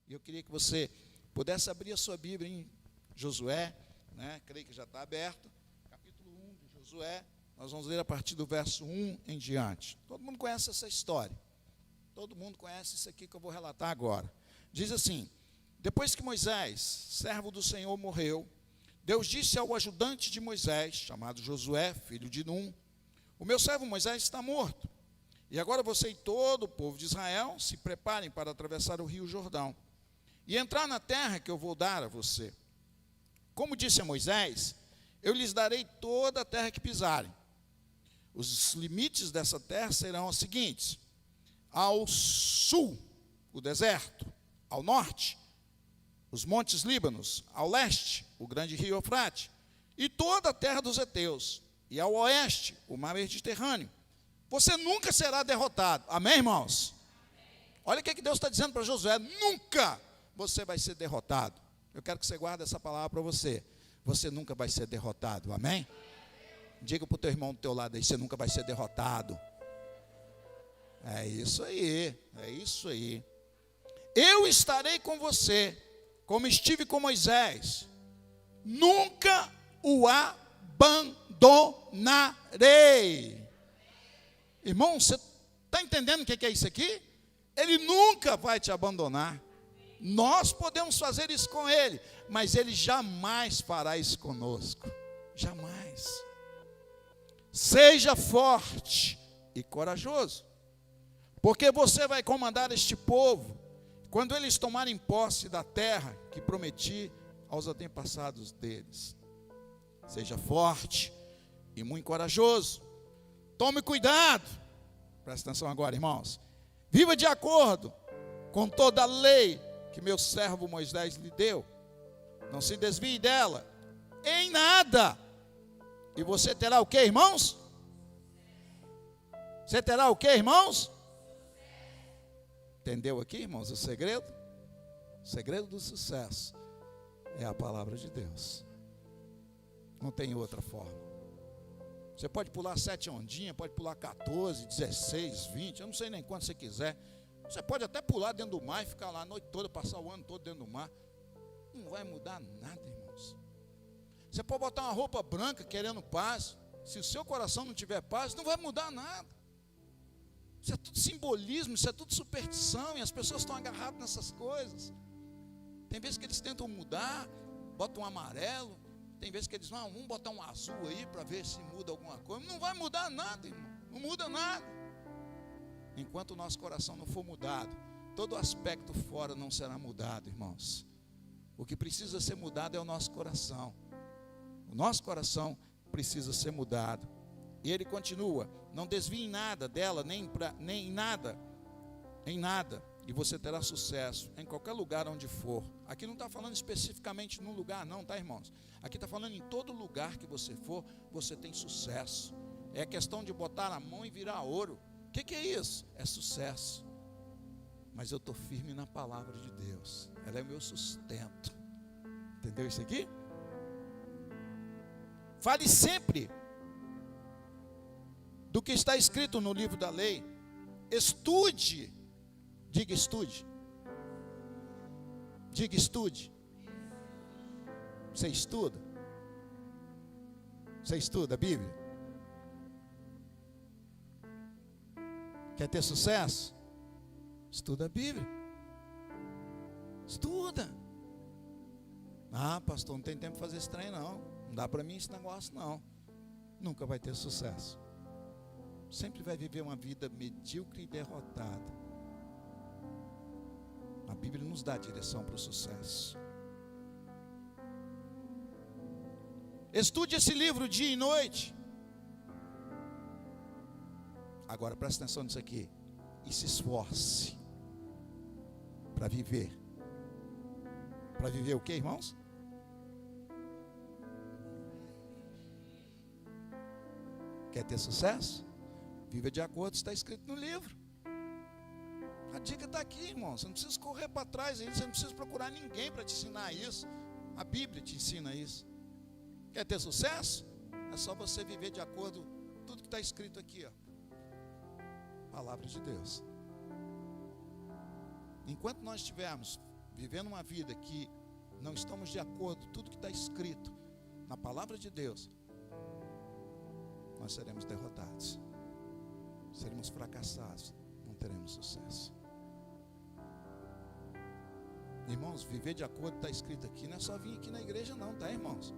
E eu queria que você pudesse abrir a sua Bíblia em Josué, né? Creio que já está aberto. Capítulo 1 de Josué. Nós vamos ler a partir do verso 1 em diante. Todo mundo conhece essa história. Todo mundo conhece isso aqui que eu vou relatar agora. Diz assim: depois que Moisés, servo do Senhor, morreu, Deus disse ao ajudante de Moisés, chamado Josué, filho de Num: o meu servo Moisés está morto. E agora você e todo o povo de Israel se preparem para atravessar o rio Jordão e entrar na terra que eu vou dar a você. Como disse a Moisés, eu lhes darei toda a terra que pisarem. Os limites dessa terra serão os seguintes: ao sul, o deserto; ao norte, os montes Líbanos; ao leste, o grande rio Eufrate, e toda a terra dos heteus; e ao oeste, o mar Mediterrâneo. Você nunca será derrotado. Amém, irmãos? Olha o que Deus está dizendo para Josué: nunca você vai ser derrotado. Eu quero que você guarde essa palavra para você. Você nunca vai ser derrotado. Amém? Diga para o teu irmão do teu lado aí: você nunca vai ser derrotado. É isso aí, é isso aí. Eu estarei com você, como estive com Moisés. Nunca o abandonarei. Irmão, você está entendendo o que é isso aqui? Ele nunca vai te abandonar. Nós podemos fazer isso com ele, mas ele jamais fará isso conosco. Jamais. Seja forte e corajoso, porque você vai comandar este povo quando eles tomarem posse da terra que prometi aos antepassados deles. Seja forte e muito corajoso. Tome cuidado, presta atenção agora, irmãos. Viva de acordo com toda a lei que meu servo Moisés lhe deu. Não se desvie dela em nada. E você terá o que, irmãos? Você terá o que, irmãos? Entendeu aqui, irmãos, o segredo? O segredo do sucesso é a palavra de Deus. Não tem outra forma. Você pode pular 7 ondinhas, pode pular 14, 16, 20, eu não sei nem quanto você quiser. Você pode até pular dentro do mar e ficar lá a noite toda, passar o ano todo dentro do mar. Não vai mudar nada, irmãos. Você pode botar uma roupa branca querendo paz. Se o seu coração não tiver paz, não vai mudar nada. Isso é tudo simbolismo, isso é tudo superstição, e as pessoas estão agarradas nessas coisas. Tem vezes que eles tentam mudar, botam um amarelo. Tem vezes que eles dizem: vamos botar um azul aí para ver se muda alguma coisa. Não vai mudar nada, irmão. Não muda nada. Enquanto o nosso coração não for mudado, todo aspecto fora não será mudado, irmãos. O que precisa ser mudado é o nosso coração. O nosso coração precisa ser mudado. E ele continua: não desvie em nada dela, nem em nada, e você terá sucesso em qualquer lugar onde for. Aqui não está falando especificamente num lugar não, tá, irmãos? Aqui está falando em todo lugar que você for, você tem sucesso. É questão de botar a mão e virar ouro. O que é isso? É sucesso. Mas eu estou firme na palavra de Deus. Ela é o meu sustento. Entendeu isso aqui? Fale sempre do que está escrito no livro da lei. Estude. Diga estude. Diga estude. Você estuda? Você estuda a Bíblia? Quer ter sucesso? Estuda a Bíblia. Estuda. Ah, pastor, não tem tempo para fazer esse trem não. Não dá para mim esse negócio não. Nunca vai ter sucesso. Sempre vai viver uma vida medíocre e derrotada. A Bíblia nos dá a direção para o sucesso. Estude esse livro dia e noite. Agora presta atenção nisso aqui. E se esforce para viver. Para viver o que, irmãos? Quer ter sucesso? Viva de acordo com o que está escrito no livro. A dica está aqui, irmão. Você não precisa correr para trás aí. Você não precisa procurar ninguém para te ensinar isso. A Bíblia te ensina isso. Quer ter sucesso? É só você viver de acordo com tudo que está escrito aqui, ó. Palavra de Deus. Enquanto nós estivermos vivendo uma vida que não estamos de acordo com tudo que está escrito na palavra de Deus, nós seremos derrotados, seremos fracassados, não teremos sucesso. Irmãos, viver de acordo com o que está escrito aqui não é só vir aqui na igreja não, tá, irmãos?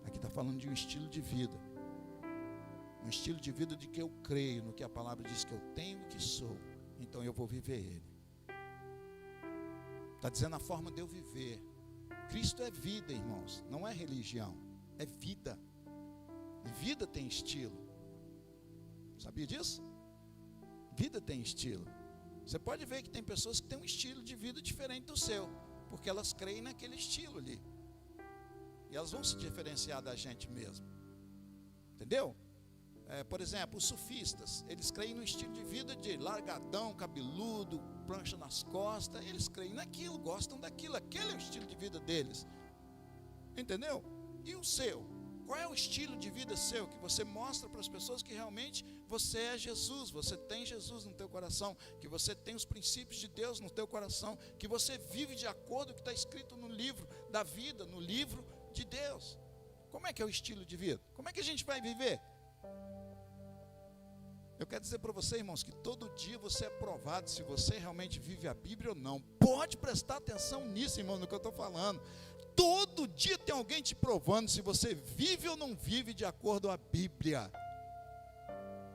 Aqui está falando de um estilo de vida. Um estilo de vida de que eu creio no que a palavra diz que eu tenho e que sou. Então eu vou viver ele. Está dizendo a forma de eu viver. Cristo é vida, irmãos. Não é religião. É vida. E vida tem estilo. Sabia disso? Vida tem estilo. Você pode ver que tem pessoas que têm um estilo de vida diferente do seu, porque elas creem naquele estilo ali. E elas vão se diferenciar da gente mesmo. Entendeu? Por exemplo, os sufistas, eles creem no estilo de vida de largadão, cabeludo, prancha nas costas. Eles creem naquilo, gostam daquilo. Aquele é o estilo de vida deles. Entendeu? E o seu? Qual é o estilo de vida seu que você mostra para as pessoas que realmente você é Jesus, você tem Jesus no teu coração, que você tem os princípios de Deus no teu coração, que você vive de acordo com o que está escrito no livro da vida, no livro de Deus? Como é que é o estilo de vida? Como é que a gente vai viver? Eu quero dizer para você, irmãos, que todo dia você é provado se você realmente vive a Bíblia ou não. Pode prestar atenção nisso, irmão, no que eu estou falando. Todo dia tem alguém te provando se você vive ou não vive de acordo com a Bíblia.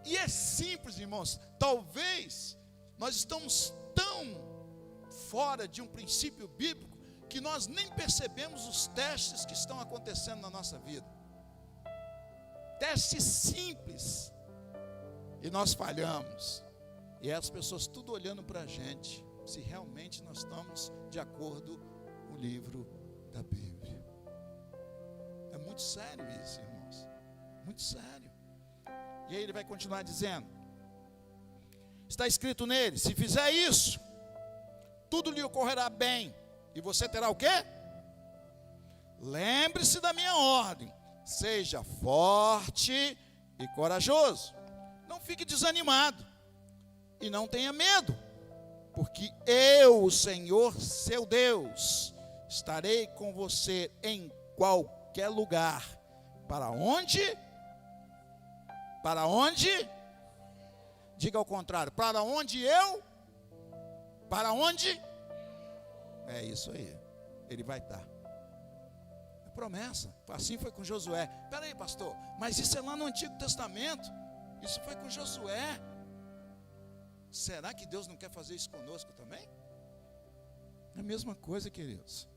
E é simples, irmãos. Talvez nós estamos tão fora de um princípio bíblico que nós nem percebemos os testes que estão acontecendo na nossa vida. Testes simples. E nós falhamos. E as pessoas tudo olhando para a gente, se realmente nós estamos de acordo com o livro da Bíblia. É muito sério isso, irmãos. Muito sério. E aí ele vai continuar dizendo: está escrito nele, se fizer isso, tudo lhe ocorrerá bem. E você terá o quê? Lembre-se da minha ordem. Seja forte e corajoso. Não fique desanimado. E não tenha medo. Porque eu, o Senhor, seu Deus, estarei com você em qualquer lugar. Para onde? Para onde? Diga ao contrário. Para onde eu? Para onde? É isso aí. Ele vai estar. É promessa. Assim foi com Josué. Espera aí, pastor. Mas isso é lá no Antigo Testamento. Isso foi com Josué. Será que Deus não quer fazer isso conosco também? É a mesma coisa, queridos.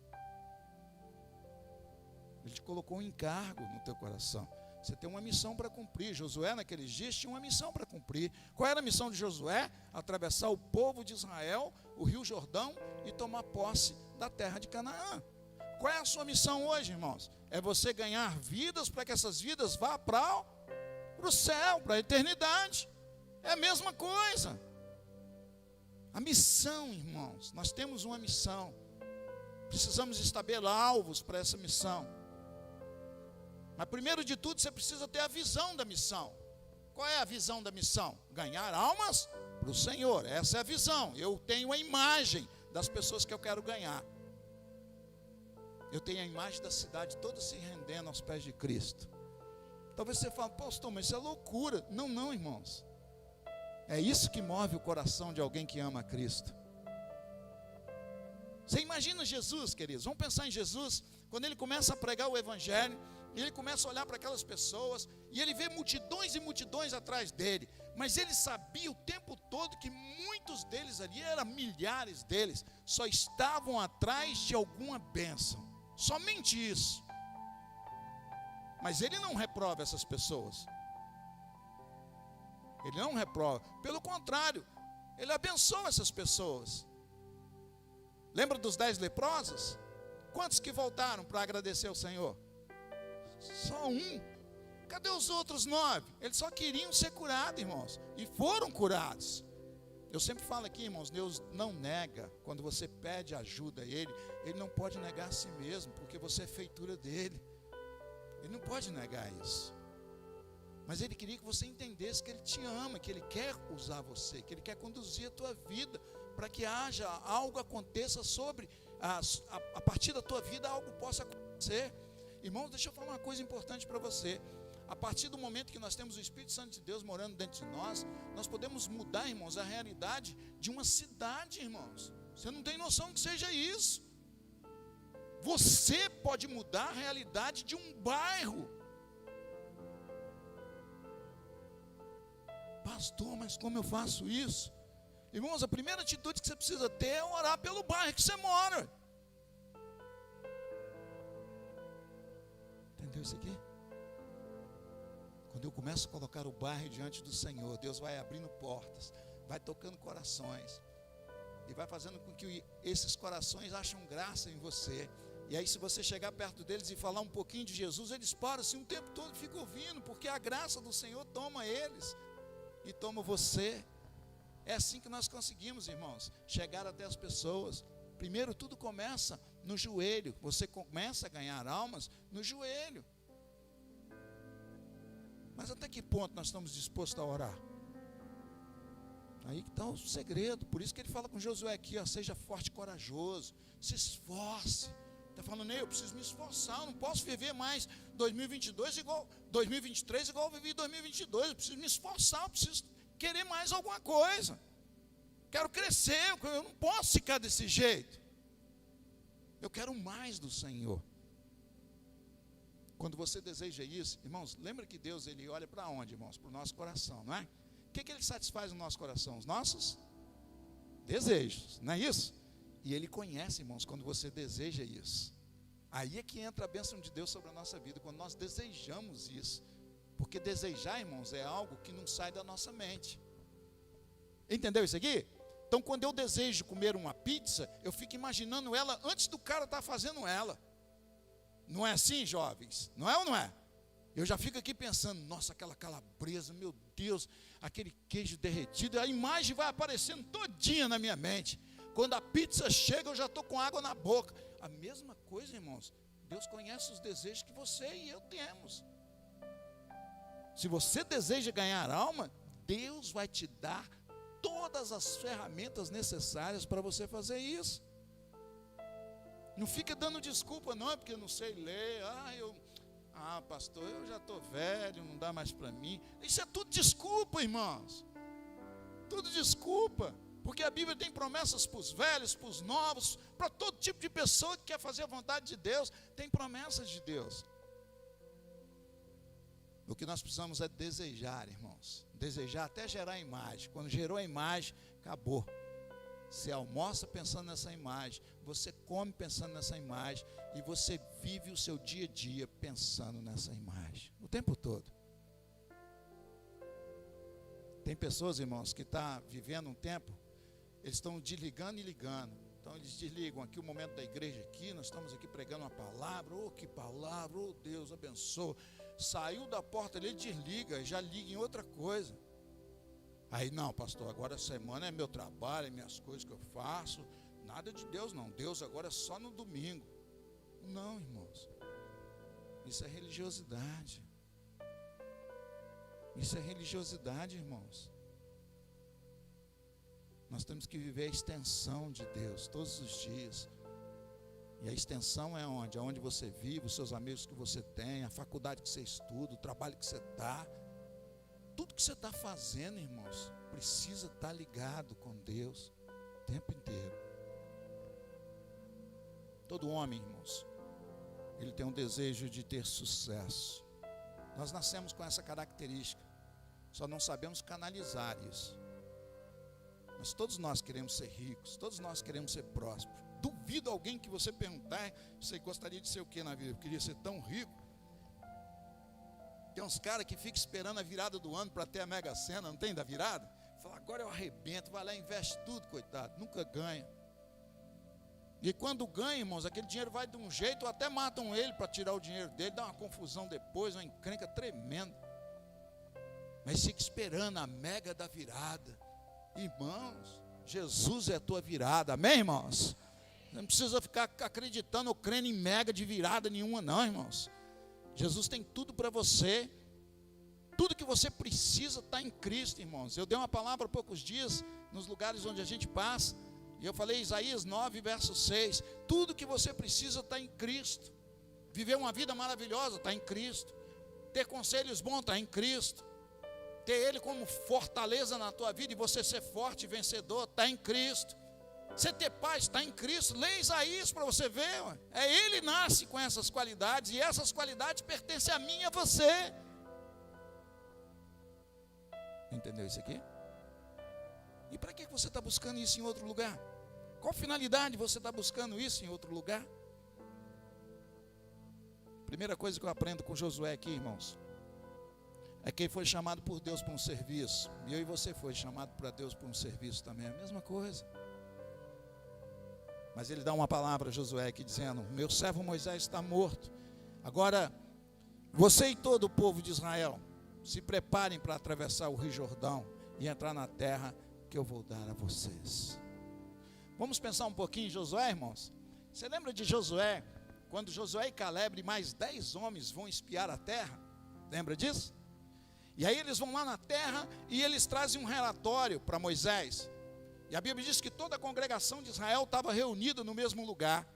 Ele te colocou um encargo no teu coração. Você tem uma missão para cumprir. Josué naqueles dias tinha uma missão para cumprir. Qual era a missão de Josué? Atravessar o povo de Israel, o rio Jordão, e tomar posse da terra de Canaã. Qual é a sua missão hoje, irmãos? É você ganhar vidas para que essas vidas vá para o céu, para a eternidade. É a mesma coisa. A missão, irmãos, nós temos uma missão. Precisamos estabelecer alvos para essa missão. Mas primeiro de tudo, você precisa ter a visão da missão. Qual é a visão da missão? Ganhar almas para o Senhor. Essa é a visão. Eu tenho a imagem das pessoas que eu quero ganhar. Eu tenho a imagem da cidade toda se rendendo aos pés de Cristo. Talvez você fale, pastor, mas isso é loucura. Não, não, irmãos. É isso que move o coração de alguém que ama a Cristo. Você imagina Jesus, queridos? Vamos pensar em Jesus, quando ele começa a pregar o Evangelho, e ele começa a olhar para aquelas pessoas, e ele vê multidões e multidões atrás dele, mas ele sabia o tempo todo que muitos deles ali, eram milhares deles, só estavam atrás de alguma bênção, somente isso. Mas ele não reprova essas pessoas. Ele não reprova. Pelo contrário, ele abençoa essas pessoas. Lembra dos 10 leprosos? Quantos que voltaram para agradecer ao Senhor? Só um. Cadê os outros 9? Eles só queriam ser curados, irmãos. E foram curados. Eu sempre falo aqui, irmãos, Deus não nega. Quando você pede ajuda a Ele, Ele não pode negar a si mesmo, porque você é feitura dEle. Ele não pode negar isso. Mas Ele queria que você entendesse que Ele te ama, que Ele quer usar você, que Ele quer conduzir a tua vida para que haja algo aconteça sobre, a partir da tua vida algo possa acontecer. Irmãos, deixa eu falar uma coisa importante para você. A partir do momento que nós temos o Espírito Santo de Deus morando dentro de nós, nós podemos mudar, irmãos, a realidade de uma cidade, irmãos. Você não tem noção que seja isso. Você pode mudar a realidade de um bairro. Pastor, mas como eu faço isso? Irmãos, a primeira atitude que você precisa ter é orar pelo bairro que você mora. Entendeu isso aqui? Quando eu começo a colocar o bairro diante do Senhor, Deus vai abrindo portas, vai tocando corações, e vai fazendo com que esses corações achem graça em você. E aí, se você chegar perto deles e falar um pouquinho de Jesus, eles param assim o tempo todo, ficam ouvindo, porque a graça do Senhor toma eles e toma você. É assim que nós conseguimos, irmãos, chegar até as pessoas. Primeiro, tudo começa no joelho. Você começa a ganhar almas no joelho. Mas até que ponto nós estamos dispostos a orar? Aí que está o segredo. Por isso que ele fala com Josué aqui, ó, seja forte e corajoso, se esforce. Está falando, eu preciso me esforçar, eu não posso viver mais 2023 igual eu vivi 2022, eu preciso me esforçar, eu preciso querer mais alguma coisa, quero crescer, eu não posso ficar desse jeito, eu quero mais do Senhor. Quando você deseja isso, irmãos, lembra que Deus, Ele olha para onde, irmãos? Para o nosso coração, não é? O que Ele satisfaz no nosso coração? Os nossos desejos, não é isso? E Ele conhece, irmãos, quando você deseja isso. Aí é que entra a bênção de Deus sobre a nossa vida, quando nós desejamos isso. Porque desejar, irmãos, é algo que não sai da nossa mente. Entendeu isso aqui? Então, quando eu desejo comer uma pizza, eu fico imaginando ela antes do cara estar fazendo ela. Não é assim, jovens? Não é ou não é? Eu já fico aqui pensando, nossa, aquela calabresa, meu Deus, aquele queijo derretido, a imagem vai aparecendo todinha na minha mente. Quando a pizza chega, eu já estou com água na boca. A mesma coisa, irmãos. Deus conhece os desejos que você e eu temos. Se você deseja ganhar alma, Deus vai te dar todas as ferramentas necessárias para você fazer isso. Não fica dando desculpa, não, é porque eu não sei ler. Pastor, eu já estou velho, não dá mais para mim. Isso é tudo desculpa, irmãos. Tudo desculpa. Porque a Bíblia tem promessas para os velhos, para os novos, para todo tipo de pessoa que quer fazer a vontade de Deus. Tem promessas de Deus. O que nós precisamos é desejar, irmãos. Desejar até gerar a imagem. Quando gerou a imagem, acabou. Você almoça pensando nessa imagem, você come pensando nessa imagem, e você vive o seu dia a dia pensando nessa imagem, o tempo todo. Tem pessoas, irmãos, que estão vivendo um tempo, eles estão desligando e ligando. Então eles desligam aqui o momento da igreja aqui, nós estamos aqui pregando uma palavra, que palavra, Deus abençoe. Saiu da porta ali, desliga, já liga em outra coisa. Aí, não, pastor, agora a semana é meu trabalho, é minhas coisas que eu faço. Nada de Deus, não. Deus agora é só no domingo. Não, irmãos. Isso é religiosidade. Isso é religiosidade, irmãos. Nós temos que viver a extensão de Deus todos os dias. E a extensão é onde? Aonde você vive, os seus amigos que você tem, a faculdade que você estuda, o trabalho que você está. Tudo que você está fazendo, irmãos, precisa estar ligado com Deus o tempo inteiro. Todo homem, irmãos, ele tem um desejo de ter sucesso. Nós nascemos com essa característica, só não sabemos canalizar isso. Mas todos nós queremos ser ricos, todos nós queremos ser prósperos. Duvido alguém que você perguntar, você gostaria de ser o que na vida? Eu queria ser tão rico. Tem uns caras que ficam esperando a virada do ano para ter a Mega Sena, não tem da virada? Fala, agora eu arrebento, vai lá e investe tudo, coitado, nunca ganha. E quando ganha, irmãos, aquele dinheiro vai de um jeito, ou até matam ele para tirar o dinheiro dele, dá uma confusão depois, uma encrenca tremenda. Mas fica esperando a mega da virada. Irmãos, Jesus é a tua virada, amém, irmãos? Não precisa ficar acreditando ou crendo em mega de virada nenhuma, não, irmãos. Jesus tem tudo para você. Tudo que você precisa está em Cristo, irmãos. Eu dei uma palavra há poucos dias nos lugares onde a gente passa. E eu falei Isaías 9, verso 6. Tudo que você precisa está em Cristo. Viver uma vida maravilhosa está em Cristo. Ter conselhos bons está em Cristo. Ter Ele como fortaleza na tua vida e você ser forte e vencedor está em Cristo. Você ter paz está em Cristo. Leia Isaías para você ver. Ele nasce com essas qualidades e essas qualidades pertencem a mim e a você. Entendeu isso aqui? E para que você está buscando isso em outro lugar? Qual finalidade você está buscando isso em outro lugar? Primeira coisa que eu aprendo com Josué aqui, irmãos, é que ele foi chamado por Deus para um serviço. E eu e você foi chamado por Deus para um serviço também, é a mesma coisa. Mas ele dá uma palavra a Josué aqui dizendo: meu servo Moisés está morto. Agora, você e todo o povo de Israel, se preparem para atravessar o Rio Jordão e entrar na terra que eu vou dar a vocês. Vamos pensar um pouquinho em Josué, irmãos. Você lembra de Josué, quando Josué e Caleb e mais 10 homens vão espiar a terra? Lembra disso? E aí eles vão lá na terra e eles trazem um relatório para Moisés. E a Bíblia diz que toda a congregação de Israel estava reunida no mesmo lugar.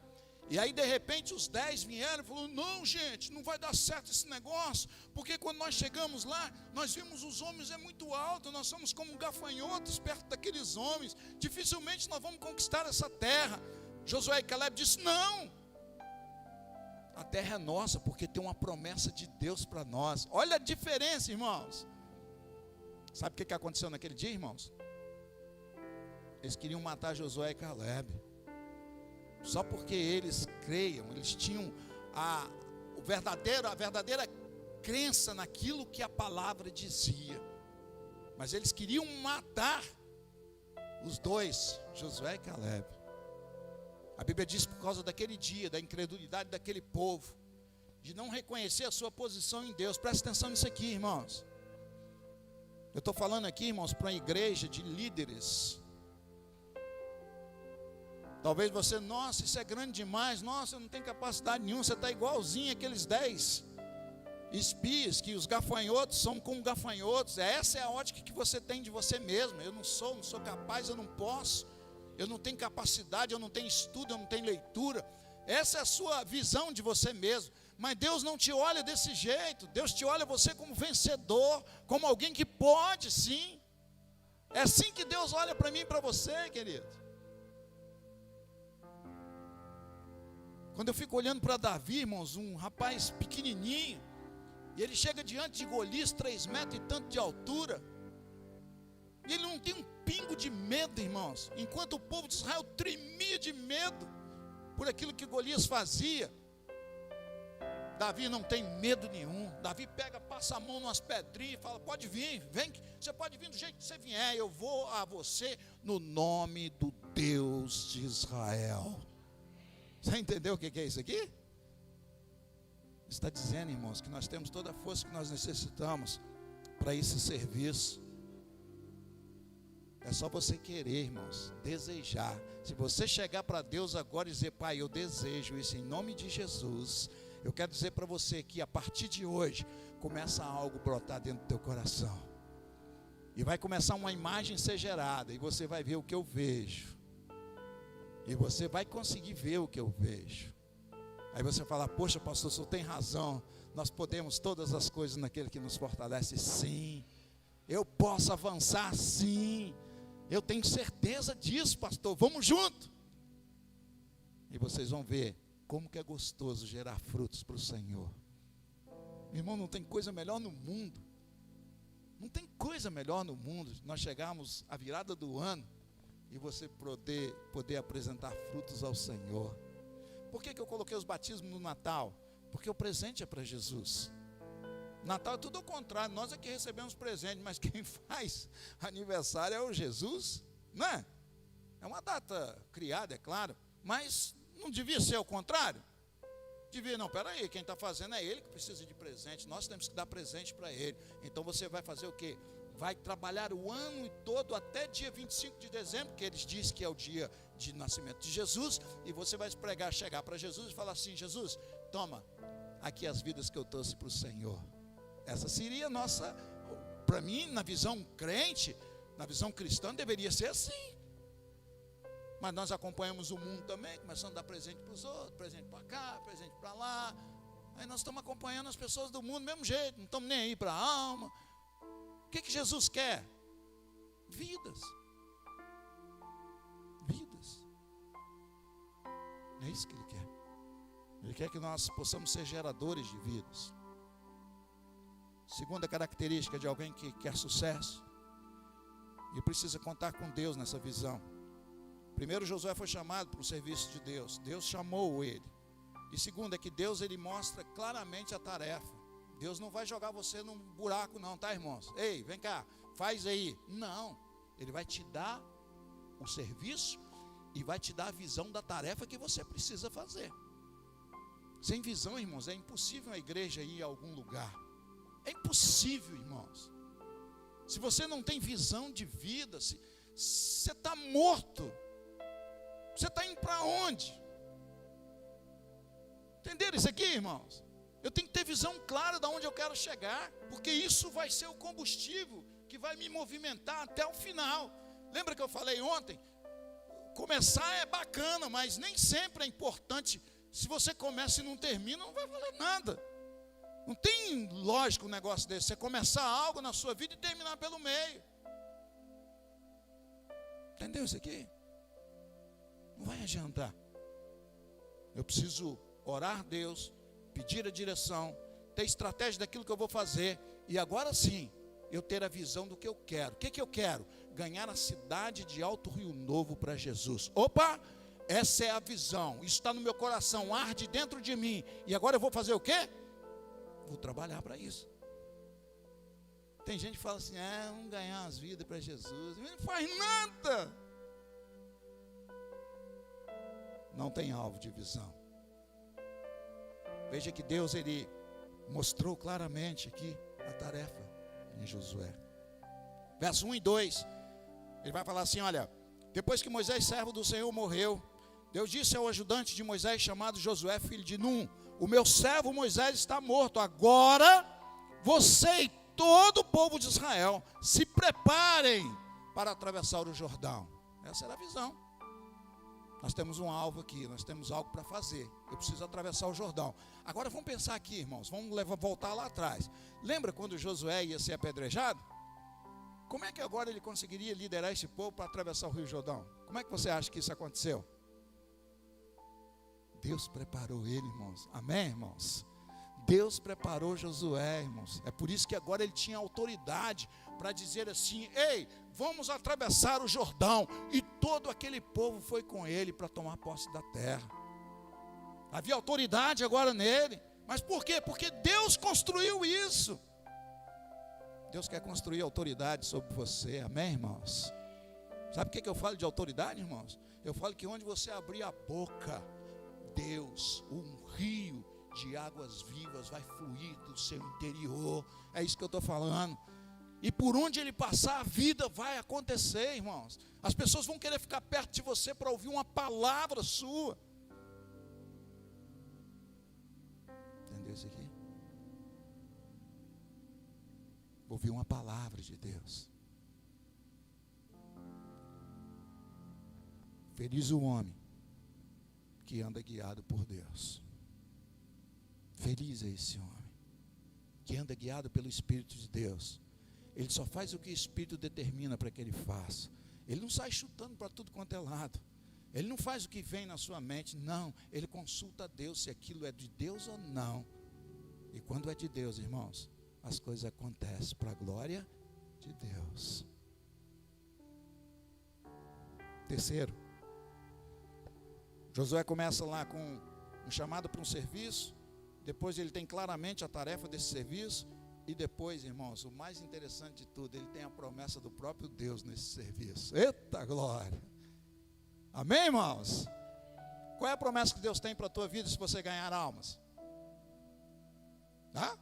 E aí de repente os 10 vieram e falaram: não, gente, não vai dar certo esse negócio, porque quando nós chegamos lá, nós vimos os homens é muito alto, nós somos como gafanhotos perto daqueles homens, dificilmente nós vamos conquistar essa terra. Josué e Caleb disseram: não, a terra é nossa, porque tem uma promessa de Deus para nós. Olha a diferença, irmãos. Sabe o que aconteceu naquele dia, irmãos? Eles queriam matar Josué e Caleb, só porque eles creiam, eles tinham a verdadeira crença naquilo que a palavra dizia. Mas eles queriam matar os dois, Josué e Caleb. A Bíblia diz por causa daquele dia, da incredulidade daquele povo, de não reconhecer a sua posição em Deus. Presta atenção nisso aqui, irmãos. Eu estou falando aqui, irmãos, para uma igreja de líderes. Talvez você: nossa, isso é grande demais, nossa, eu não tenho capacidade nenhuma. Você está igualzinho aqueles 10 espias, que os gafanhotos são como gafanhotos. Essa é a ótica que você tem de você mesmo. Eu não sou capaz, eu não posso, eu não tenho capacidade, eu não tenho estudo, eu não tenho leitura. Essa é a sua visão de você mesmo. Mas Deus não te olha desse jeito. Deus te olha você como vencedor, como alguém que pode sim. É assim que Deus olha para mim e para você, querido. Quando eu fico olhando para Davi, irmãos, um rapaz pequenininho, e ele chega diante de Golias, 3 metros e tanto de altura, e ele não tem um pingo de medo, irmãos, enquanto o povo de Israel tremia de medo por aquilo que Golias fazia. Davi não tem medo nenhum. Davi passa a mão nas pedrinhas e fala: pode vir, vem, você pode vir do jeito que você vier, eu vou a você no nome do Deus de Israel. Você entendeu o que é isso aqui? Está dizendo, irmãos, que nós temos toda a força que nós necessitamos para esse serviço. É só você querer, irmãos, desejar. Se você chegar para Deus agora e dizer: pai, eu desejo isso em nome de Jesus, eu quero dizer para você que a partir de hoje começa algo a brotar dentro do teu coração. E vai começar uma imagem a ser gerada, e você vai ver o que eu vejo. E você vai conseguir ver o que eu vejo. Aí você fala: poxa, pastor, o senhor tem razão. Nós podemos todas as coisas naquele que nos fortalece. Sim, eu posso avançar, sim. Eu tenho certeza disso, pastor. Vamos junto. E vocês vão ver como que é gostoso gerar frutos para o Senhor. Irmão, não tem coisa melhor no mundo. Não tem coisa melhor no mundo. Nós chegarmos à virada do ano e você poder apresentar frutos ao Senhor. Por que eu coloquei os batismos no Natal? Porque o presente é para Jesus. Natal é tudo ao contrário, nós é que recebemos presente, mas quem faz aniversário é o Jesus, não é? É uma data criada, é claro, mas não devia ser ao contrário? Devia, não, peraí, quem está fazendo é ele que precisa de presente, nós temos que dar presente para ele. Então você vai fazer o quê? Vai trabalhar o ano todo até dia 25 de dezembro, que eles dizem que é o dia de nascimento de Jesus, e você vai chegar para Jesus e falar assim: Jesus, toma aqui as vidas que eu trouxe para o Senhor. Essa seria a nossa, para mim, na visão crente, Na visão cristã deveria ser assim. Mas nós acompanhamos o mundo também, começando a dar presente para os outros, presente para cá, presente para lá. Aí nós estamos acompanhando as pessoas do mundo do mesmo jeito, não estamos nem aí para a alma. O que Jesus quer? Vidas. Vidas. É isso que Ele quer. Ele quer que nós possamos ser geradores de vidas. Segunda característica de alguém que quer sucesso, e precisa contar com Deus nessa visão. Primeiro, Josué foi chamado para o serviço de Deus. Deus chamou ele. E segundo, é que Deus, ele mostra claramente a tarefa. Deus não vai jogar você num buraco não, tá, irmãos? Ei, vem cá, faz aí. Não, Ele vai te dar o serviço e vai te dar a visão da tarefa que você precisa fazer. Sem visão, irmãos, é impossível a igreja ir a algum lugar. É impossível, irmãos. Se você não tem visão de vida, se você está morto, você está indo para onde? Entenderam isso aqui, irmãos? Eu tenho que ter visão clara de onde eu quero chegar, porque isso vai ser o combustível que vai me movimentar até o final. Lembra que eu falei ontem? Começar é bacana, mas nem sempre é importante. Se você começa e não termina, não vai valer nada. Não tem lógico um negócio desse. Você começar algo na sua vida e terminar pelo meio. Entendeu isso aqui? Não vai adiantar. Eu preciso orar a Deus, pedir a direção, ter estratégia daquilo que eu vou fazer. E agora sim, eu ter a visão do que eu quero. O que eu quero? Ganhar a cidade de Alto Rio Novo para Jesus. Opa! Essa é a visão. Isso está no meu coração, arde dentro de mim. E agora eu vou fazer o quê? Vou trabalhar para isso. Tem gente que fala assim, vamos ganhar as vidas para Jesus. Não faz nada. Não tem alvo de visão. Veja que Deus, Ele mostrou claramente aqui a tarefa em Josué. Verso 1 e 2. Ele vai falar assim, olha, depois que Moisés, servo do Senhor, morreu, Deus disse ao ajudante de Moisés, chamado Josué, filho de Num, o meu servo Moisés está morto. Agora, você e todo o povo de Israel se preparem para atravessar o Jordão. Essa era a visão. Nós temos um alvo aqui, nós temos algo para fazer. Eu preciso atravessar o Jordão. Agora vamos pensar aqui, irmãos, vamos voltar lá atrás. Lembra quando Josué ia ser apedrejado? Como é que agora ele conseguiria liderar esse povo para atravessar o Rio Jordão? Como é que você acha que isso aconteceu? Deus preparou ele, irmãos. Amém, irmãos? Deus preparou Josué, irmãos. É por isso que agora ele tinha autoridade para dizer assim, ei, vamos atravessar o Jordão. E todo aquele povo foi com ele para tomar posse da terra. Havia autoridade agora nele. Mas por quê? Porque Deus construiu isso. Deus quer construir autoridade sobre você. Amém, irmãos? Sabe o que eu falo de autoridade, irmãos? Eu falo que onde você abrir a boca, Deus, um rio de águas vivas vai fluir do seu interior. É isso que eu estou falando. E por onde ele passar, a vida vai acontecer, irmãos. As pessoas vão querer ficar perto de você para ouvir uma palavra sua. Entendeu isso aqui? Ouvir uma palavra de Deus. Feliz o homem que anda guiado por Deus. Feliz é esse homem que anda guiado pelo Espírito de Deus. Ele só faz o que o Espírito determina para que ele faça. Ele não sai chutando para tudo quanto é lado. Ele não faz o que vem na sua mente. Não, ele consulta a Deus se aquilo é de Deus ou não. E quando é de Deus, irmãos, as coisas acontecem para a glória de Deus. Terceiro, Josué começa lá com um chamado para um serviço. Depois ele tem claramente a tarefa desse serviço. E depois, irmãos, o mais interessante de tudo, ele tem a promessa do próprio Deus nesse serviço. Eita glória! Amém, irmãos? Qual é a promessa que Deus tem para a tua vida se você ganhar almas? Hã?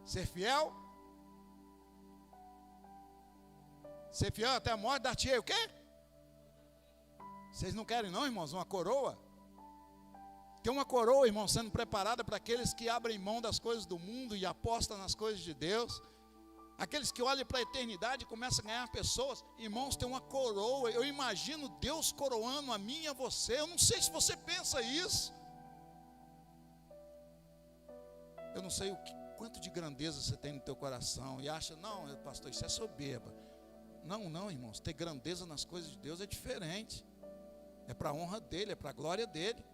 Ser fiel? Ser fiel até a morte, dar-te-ei o quê? Vocês não querem não, irmãos, uma coroa? Tem uma coroa, irmão, sendo preparada para aqueles que abrem mão das coisas do mundo e apostam nas coisas de Deus. Aqueles que olham para a eternidade e começam a ganhar pessoas. Irmãos, tem uma coroa. Eu imagino Deus coroando a mim e a você. Eu não sei se você pensa isso. Eu não sei quanto de grandeza você tem no teu coração. E acha, não, pastor, isso é soberba. Não, irmãos. Ter grandeza nas coisas de Deus é diferente. É para a honra dele, é para a glória dele.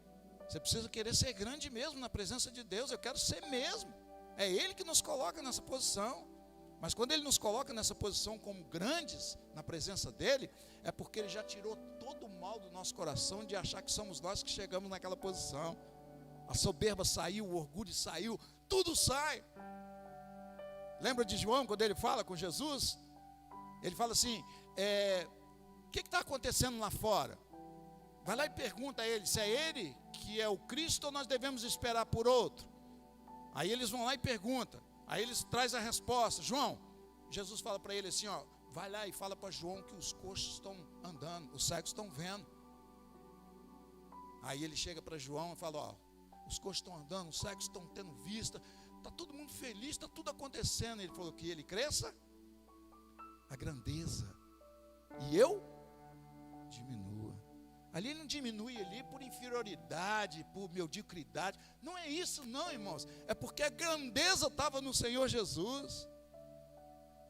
Você precisa querer ser grande mesmo na presença de Deus. Eu quero ser mesmo. É Ele que nos coloca nessa posição. Mas quando Ele nos coloca nessa posição como grandes na presença dEle, é porque Ele já tirou todo o mal do nosso coração de achar que somos nós que chegamos naquela posição. A soberba saiu, o orgulho saiu, tudo sai. Lembra de João quando ele fala com Jesus? Ele fala assim, o que está acontecendo lá fora? Vai lá e pergunta a ele, se é ele que é o Cristo ou nós devemos esperar por outro? Aí eles vão lá e perguntam. Aí eles trazem a resposta. João, Jesus fala para ele assim, ó, vai lá e fala para João que os coxos estão andando, os cegos estão vendo. Aí ele chega para João e fala, ó, os coxos estão andando, os cegos estão tendo vista, está todo mundo feliz, está tudo acontecendo. Ele falou que ele cresça a grandeza e eu diminua. Ali ele não diminui ali por inferioridade, por mediocridade. Não é isso não, irmãos. É porque a grandeza estava no Senhor Jesus.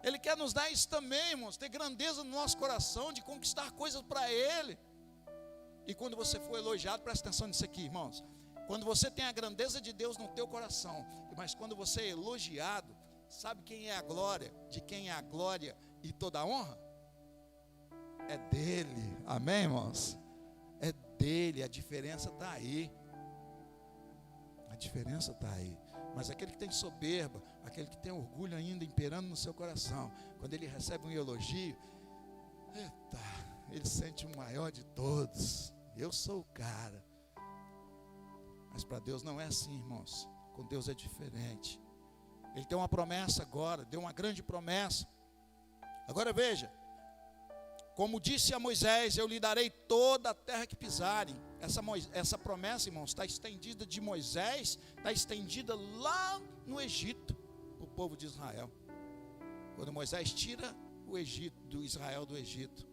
Ele quer nos dar isso também, irmãos. Ter grandeza no nosso coração, de conquistar coisas para Ele. E quando você for elogiado, presta atenção nisso aqui, irmãos. Quando você tem a grandeza de Deus no teu coração, mas quando você é elogiado, sabe quem é a glória? De quem é a glória e toda a honra? É dele. Amém, irmãos? É dele, a diferença está aí. A diferença está aí. Mas aquele que tem soberba, aquele que tem orgulho ainda imperando no seu coração, quando ele recebe um elogio, ele sente o maior de todos. Eu sou o cara. Mas para Deus não é assim, irmãos. Com Deus é diferente. Ele tem uma promessa agora, deu uma grande promessa. Agora veja. Como disse a Moisés, eu lhe darei toda a terra que pisarem. Essa promessa, irmãos, está estendida de Moisés, está estendida lá no Egito, o povo de Israel. Quando Moisés tira o Egito, do Israel do Egito,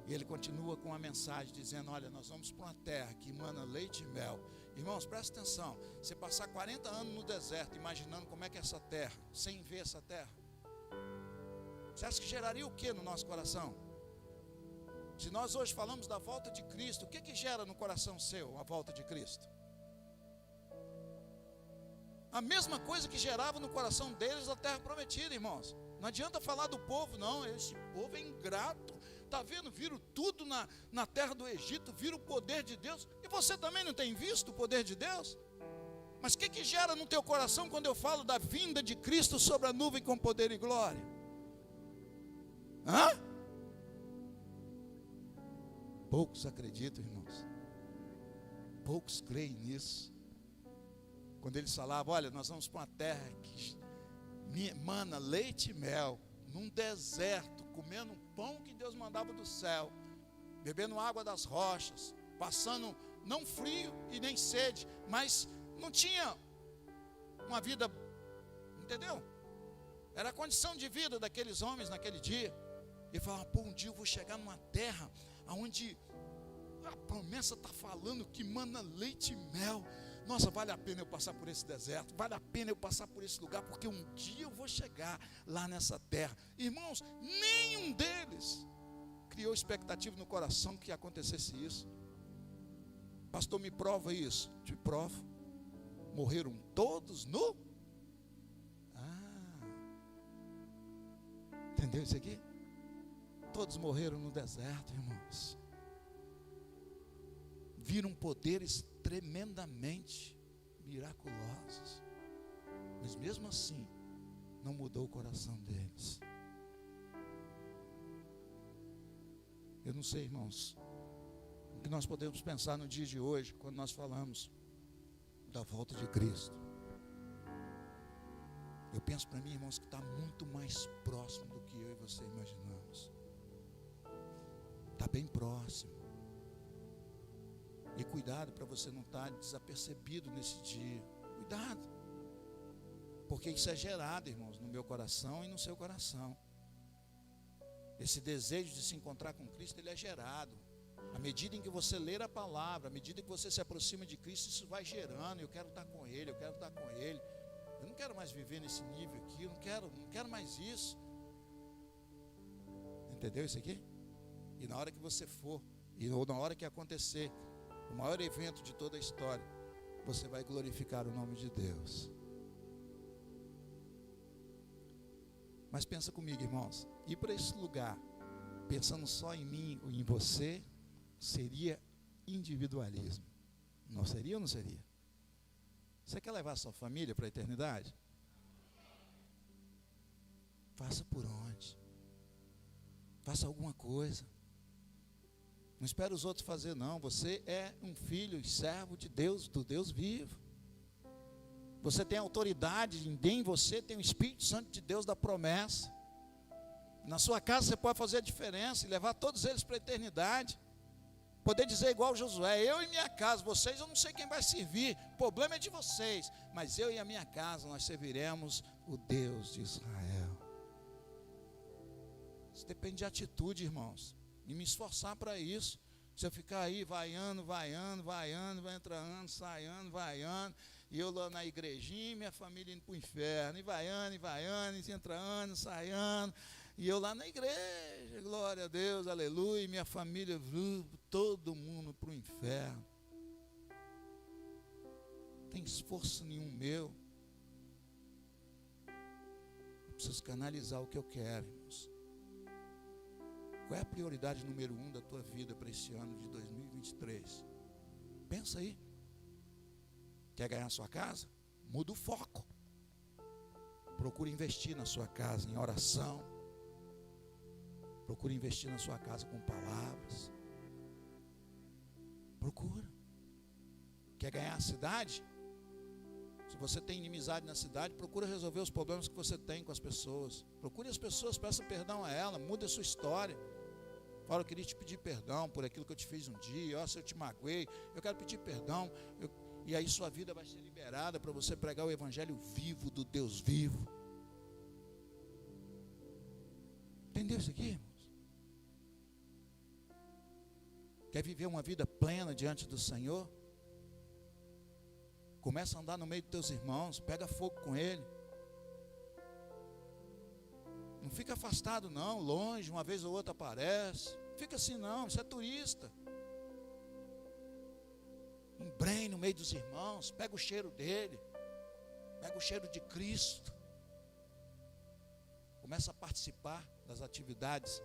e ele continua com a mensagem dizendo, olha, nós vamos para uma terra que emana leite e mel. Irmãos, presta atenção, você passar 40 anos no deserto, imaginando como é que é essa terra, sem ver essa terra, você acha que geraria o que no nosso coração? Se nós hoje falamos da volta de Cristo, o que gera no coração seu a volta de Cristo? A mesma coisa que gerava no coração deles a terra prometida, irmãos. Não adianta falar do povo, não. Esse povo é ingrato. Está vendo? Viram tudo na terra do Egito, viram o poder de Deus. E você também não tem visto o poder de Deus? Mas o que gera no teu coração quando eu falo da vinda de Cristo sobre a nuvem com poder e glória? Hã? Poucos acreditam, irmãos. Poucos creem nisso. Quando eles falavam, olha, nós vamos para uma terra que emana leite e mel, num deserto, comendo um pão que Deus mandava do céu, bebendo água das rochas, passando não frio e nem sede, mas não tinha uma vida, entendeu? Era a condição de vida daqueles homens naquele dia. E falavam, pô, um dia eu vou chegar numa terra onde a promessa está falando que mana leite e mel. Nossa, vale a pena eu passar por esse deserto, vale a pena eu passar por esse lugar, porque um dia eu vou chegar lá nessa terra. Irmãos, nenhum deles criou expectativa no coração que acontecesse isso. Pastor, me prova isso. Te provo. Morreram todos no... Entendeu isso aqui? Todos morreram no deserto, irmãos. Viram poderes tremendamente miraculosos, mas mesmo assim não mudou o coração deles. Eu não sei, irmãos, o que nós podemos pensar no dia de hoje, quando nós falamos da volta de Cristo. Eu penso para mim, irmãos, que está muito mais próximo do que eu e você imaginamos. Está bem próximo. E cuidado para você não estar desapercebido nesse dia. Cuidado. Porque isso é gerado, irmãos, no meu coração e no seu coração. Esse desejo de se encontrar com Cristo, ele é gerado. À medida em que você ler a palavra, à medida que você se aproxima de Cristo, isso vai gerando. Eu quero estar com Ele, eu quero estar com Ele. Eu não quero mais viver nesse nível aqui, eu não quero mais isso. Entendeu isso aqui? E na hora que você for, ou na hora que acontecer o maior evento de toda a história, você vai glorificar o nome de Deus. Mas pensa comigo, irmãos, ir para esse lugar, pensando só em mim ou em você, seria individualismo. Não seria ou não seria? Você quer levar a sua família para a eternidade? Faça por onde? Faça alguma coisa. Não espere os outros fazer, não. Você é um filho e servo de Deus, do Deus vivo. Você tem autoridade, em você tem o Espírito Santo de Deus da promessa. Na sua casa você pode fazer a diferença e levar todos eles para a eternidade. Poder dizer igual Josué: eu e minha casa, vocês eu não sei quem vai servir, o problema é de vocês, mas eu e a minha casa nós serviremos o Deus de Israel. Isso depende de atitude, irmãos, e me esforçar para isso. Se eu ficar aí vaiando, vai entrando, saindo, e eu lá na igrejinha e minha família indo para o inferno, e vaiando, e entrando, saindo, e eu lá na igreja, glória a Deus, aleluia, e minha família, todo mundo para o inferno. Não tem esforço nenhum meu. Eu preciso canalizar o que eu quero, irmãos. Qual é a prioridade número 1 da tua vida para esse ano de 2023? Pensa aí. Quer ganhar a sua casa? Muda o foco. Procure investir na sua casa em oração. Procure investir na sua casa com palavras. Procura. Quer ganhar a cidade? Se você tem inimizade na cidade, procura resolver os problemas que você tem com as pessoas. Procure as pessoas, peça perdão a ela, mude a sua história. Fala: eu queria te pedir perdão por aquilo que eu te fiz um dia. Se eu te magoei, eu quero pedir perdão. E aí sua vida vai ser liberada para você pregar o evangelho vivo do Deus vivo. Entendeu isso aqui, irmãos? Quer viver uma vida plena diante do Senhor? Começa a andar no meio dos teus irmãos, pega fogo com ele. Não fica afastado não, longe, uma vez ou outra aparece. Fica assim não, você é turista. Embrenhe no meio dos irmãos, pega o cheiro dele, pega o cheiro de Cristo. Começa a participar das atividades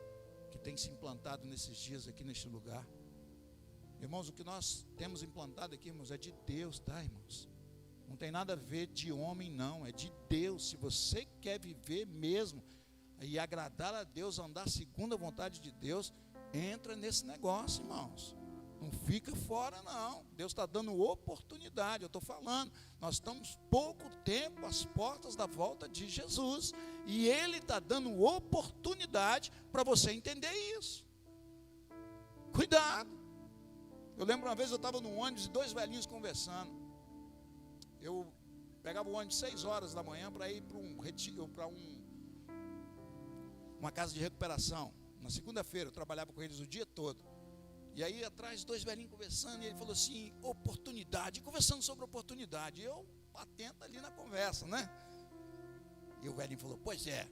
que tem se implantado nesses dias aqui neste lugar. Irmãos, o que nós temos implantado aqui, irmãos, é de Deus, tá, irmãos? Não tem nada a ver de homem, não, é de Deus. Se você quer viver mesmo e agradar a Deus, andar segundo a vontade de Deus, entra nesse negócio, irmãos. Não fica fora, não. Deus está dando oportunidade. Eu estou falando, nós estamos pouco tempo às portas da volta de Jesus, e Ele está dando oportunidade para você entender isso. Cuidado. Eu lembro uma vez, eu estava num ônibus e 2 velhinhos conversando. Eu pegava o ônibus 6 horas da manhã para ir para uma casa de recuperação. Na segunda-feira eu trabalhava com eles o dia todo. E aí atrás 2 velhinhos conversando, e ele falou assim: oportunidade, conversando sobre oportunidade. E eu atento ali na conversa, né? E o velhinho falou: pois é,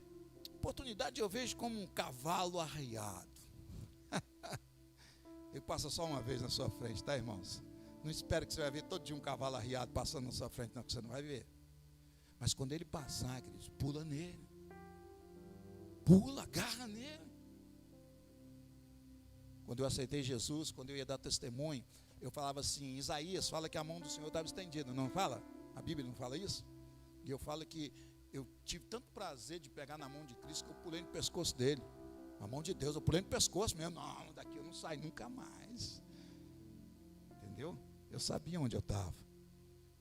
oportunidade eu vejo como um cavalo arriado. Ele passa só uma vez na sua frente, tá, irmãos? Não espere que você vai ver todo dia um cavalo arriado passando na sua frente, não, que você não vai ver. Mas quando ele passar, queridos, pula nele. Pula, agarra nele. Quando eu aceitei Jesus, quando eu ia dar testemunho, eu falava assim: Isaías fala que a mão do Senhor estava estendida, não fala? A Bíblia não fala isso? E eu falo que eu tive tanto prazer de pegar na mão de Cristo que eu pulei no pescoço dele. A mão de Deus, eu pulei no pescoço mesmo. Não, daqui eu não saio nunca mais. Entendeu? Eu sabia onde eu estava.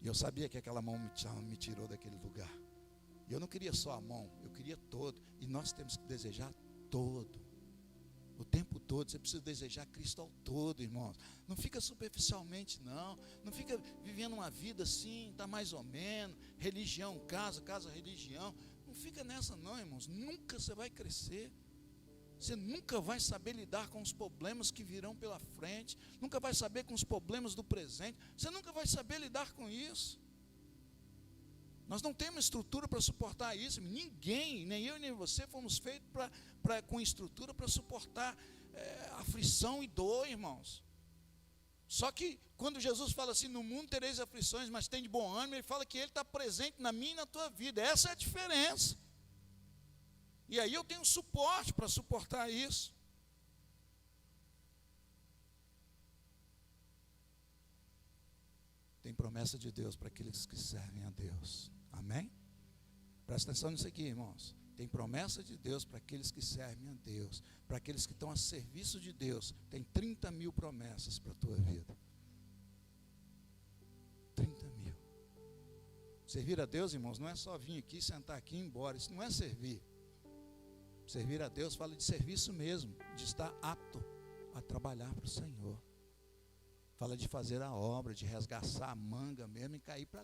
E eu sabia que aquela mão me tirou daquele lugar. E eu não queria só a mão, eu queria todo. E nós temos que desejar todo. O tempo todo, você precisa desejar Cristo ao todo, irmãos. Não fica superficialmente, não. Não fica vivendo uma vida assim, está mais ou menos. Religião, casa, religião. Não fica nessa não, irmãos. Nunca você vai crescer. Você nunca vai saber lidar com os problemas que virão pela frente. Nunca vai saber com os problemas do presente. Você nunca vai saber lidar com isso. Nós não temos estrutura para suportar isso. Ninguém, nem eu nem você, fomos feitos com estrutura para suportar aflição e dor, irmãos. Só que quando Jesus fala assim, no mundo tereis aflições, mas tem de bom ânimo, ele fala que ele está presente na minha e na tua vida. Essa é a diferença. E aí eu tenho suporte para suportar isso. Tem promessa de Deus para aqueles que servem a Deus. Amém? Presta atenção nisso aqui, irmãos. Tem promessa de Deus para aqueles que servem a Deus. Para aqueles que estão a serviço de Deus. Tem 30 mil promessas para a tua vida. 30 mil. Servir a Deus, irmãos, não é só vir aqui, sentar aqui e ir embora. Isso não é servir. Servir a Deus fala de serviço mesmo. De estar apto a trabalhar para o Senhor. Fala de fazer a obra, de resgaçar a manga mesmo e cair para...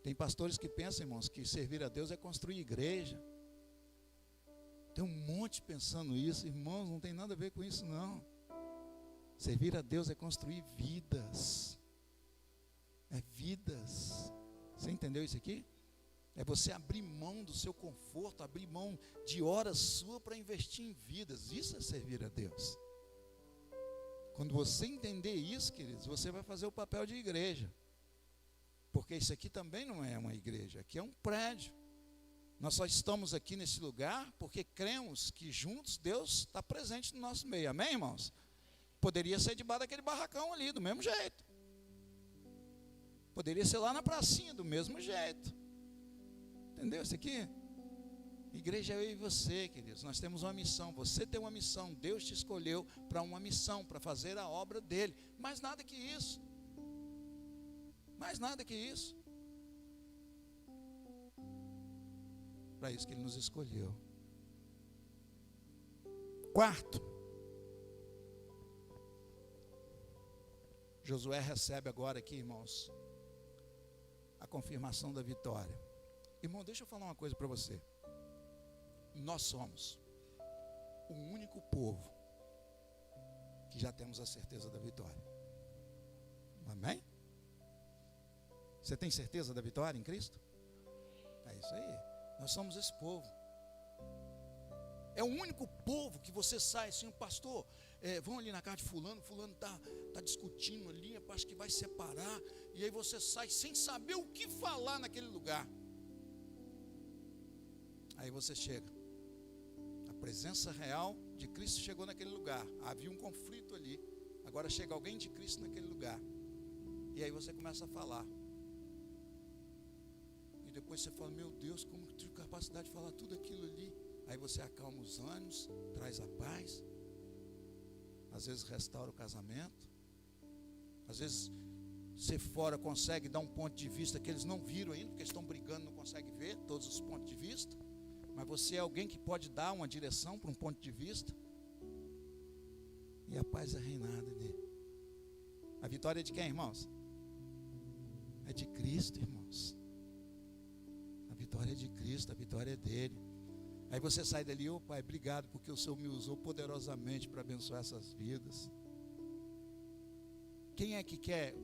Tem pastores que pensam, irmãos, que servir a Deus é construir igreja. Tem um monte pensando isso, irmãos, não tem nada a ver com isso não. Servir a Deus é construir vidas. É vidas. Você entendeu isso aqui? É você abrir mão do seu conforto, abrir mão de horas sua para investir em vidas. Isso é servir a Deus. Quando você entender isso, queridos, você vai fazer o papel de igreja. Porque isso aqui também não é uma igreja, aqui é um prédio. Nós só estamos aqui nesse lugar porque cremos que juntos Deus está presente no nosso meio. Amém, irmãos? Poderia ser debaixo daquele barracão ali, do mesmo jeito. Poderia ser lá na pracinha, do mesmo jeito. Entendeu isso aqui? Igreja é eu e você, queridos. Nós temos uma missão. Você tem uma missão. Deus te escolheu para uma missão, para fazer a obra dele. Mais nada que isso. Mais nada que isso. Para isso que ele nos escolheu. Quarto, Josué recebe agora aqui, irmãos, a confirmação da vitória. Irmão, deixa eu falar uma coisa para você. Nós somos o único povo que já temos a certeza da vitória. Amém? Você tem certeza da vitória em Cristo? É isso aí. Nós somos esse povo. É o único povo que você sai assim, pastor, vão ali na casa de fulano está discutindo ali, acho que vai separar, e aí você sai sem saber o que falar naquele lugar. Aí você chega. A presença real de Cristo chegou naquele lugar. Havia um conflito ali. Agora chega alguém de Cristo naquele lugar. E aí você começa a falar. E depois você fala, meu Deus, como que eu tive capacidade de falar tudo aquilo ali? Aí você acalma os ânimos, traz a paz. Às vezes restaura o casamento. Às vezes você fora consegue dar um ponto de vista que eles não viram ainda, porque eles estão brigando, não conseguem ver todos os pontos de vista. Mas você é alguém que pode dar uma direção para um ponto de vista. E a paz é reinada nele. A vitória é de quem, irmãos? É de Cristo, irmãos. A vitória é de Cristo, a vitória é dele. Aí você sai dali, ô Pai, obrigado porque o Senhor me usou poderosamente para abençoar essas vidas. Quem é que quer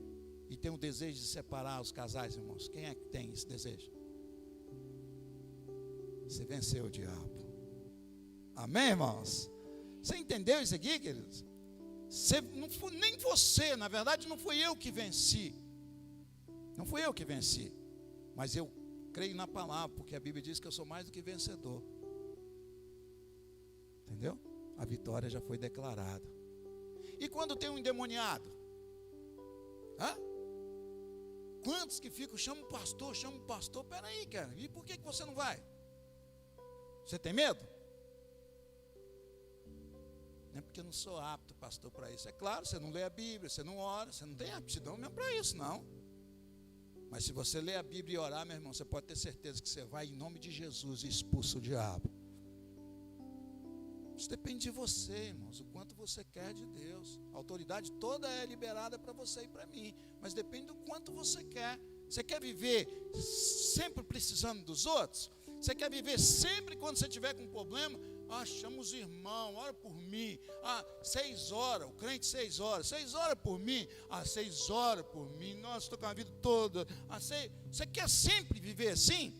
e tem o desejo de separar os casais, irmãos? Quem é que tem esse desejo? Você venceu o diabo. Amém, irmãos? Você entendeu isso aqui, queridos? Não foi nem você, na verdade não fui eu que venci. Não fui eu que venci. Mas eu creio na palavra, porque a Bíblia diz que eu sou mais do que vencedor. Entendeu? A vitória já foi declarada. E quando tem um endemoniado? Quantos que ficam, chama o pastor, peraí, cara, e por que você não vai? Você tem medo? Não é porque eu não sou apto, pastor, para isso. É claro, você não lê a Bíblia, você não ora, você não tem aptidão mesmo para isso, não. Mas se você ler a Bíblia e orar, meu irmão, você pode ter certeza que você vai em nome de Jesus e expulsa o diabo. Isso depende de você, irmãos, o quanto você quer de Deus. A autoridade toda é liberada para você e para mim, mas depende do quanto você quer. Você quer viver sempre precisando dos outros? Você quer viver sempre quando você tiver com um problema? Chama os irmãos, ora por mim. 6 horas, o crente 6 horas. 6 horas por mim. 6 horas por mim. Nossa, estou com a vida toda. Você quer sempre viver assim?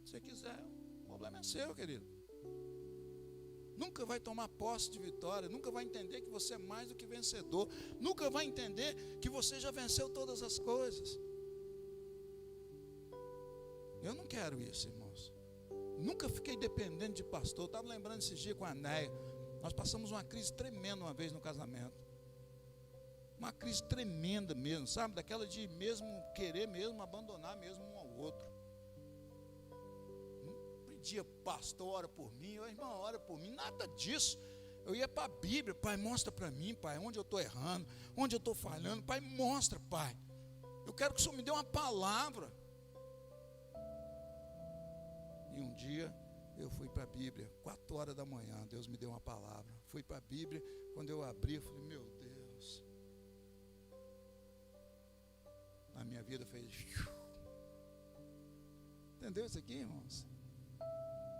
Se você quiser, o problema é seu, querido. Nunca vai tomar posse de vitória. Nunca vai entender que você é mais do que vencedor. Nunca vai entender que você já venceu todas as coisas. Eu não quero isso, irmãos. Nunca fiquei dependendo de pastor. Estava lembrando esses dias com a Néia. Nós passamos uma crise tremenda uma vez no casamento. Uma crise tremenda mesmo, sabe? Daquela de mesmo querer mesmo abandonar mesmo um ao outro. Não pedia, pastor, ora por mim, irmão, ora por mim, nada disso. Eu ia para a Bíblia, pai, mostra para mim, pai, onde eu estou errando, onde eu estou falhando, pai, mostra, pai. Eu quero que o Senhor me dê uma palavra. E um dia eu fui para a Bíblia, 4 horas da manhã, Deus me deu uma palavra. Fui para a Bíblia, quando eu abri, eu falei, meu Deus. A minha vida fez... Entendeu isso aqui, irmãos?